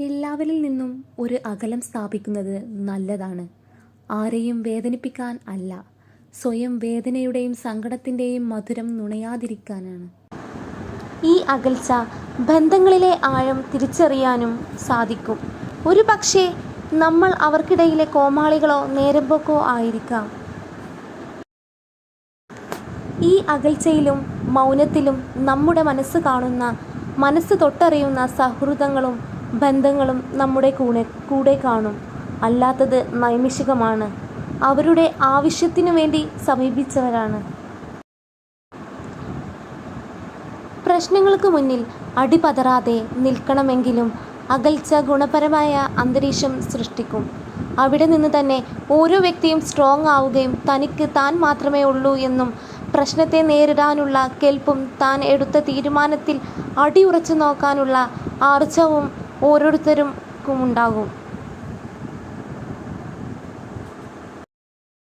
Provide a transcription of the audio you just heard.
എല്ലാവരിൽ നിന്നും ഒരു അകലം സ്ഥാപിക്കുന്നത് നല്ലതാണ്. ആരെയും വേദനിപ്പിക്കാൻ അല്ല, സ്വയം വേദനയുടെയും സങ്കടത്തിൻ്റെയും മധുരം നുണയാതിരിക്കാനാണ്. ഈ അകൽച്ച ബന്ധങ്ങളിലെ ആഴം തിരിച്ചറിയാനും സാധിക്കും. ഒരു പക്ഷേ നമ്മൾ അവർക്കിടയിലെ കോമാളികളോ നേരമ്പോക്കോ ആയിരിക്കാം. ഈ അകൽച്ചയിലും മൗനത്തിലും നമ്മുടെ മനസ്സ് കാണുന്ന, മനസ്സ് തൊട്ടറിയുന്ന സൗഹൃദങ്ങളും ബന്ധങ്ങളും നമ്മുടെ കൂടെ കാണും. അല്ലാത്തത് നൈമിഷികമാണ്, അവരുടെ ആവശ്യത്തിനു വേണ്ടി സമീപിച്ചവരാണ്. പ്രശ്നങ്ങൾക്ക് മുന്നിൽ അടിപതറാതെ നിൽക്കണമെങ്കിലും അകൽച്ച ഗുണപരമായ അന്തരീക്ഷം സൃഷ്ടിക്കും. അവിടെ നിന്ന് തന്നെ ഓരോ വ്യക്തിയും സ്ട്രോങ് ആവുകയും തനിക്ക് താൻ മാത്രമേ ഉള്ളൂ എന്നും പ്രശ്നത്തെ നേരിടാനുള്ള കെൽപ്പും താൻ എടുത്ത തീരുമാനത്തിൽ അടിയുറച്ചു നോക്കാനുള്ള ആർജവവും ഓരോരുത്തർക്കും ഉണ്ടാകും.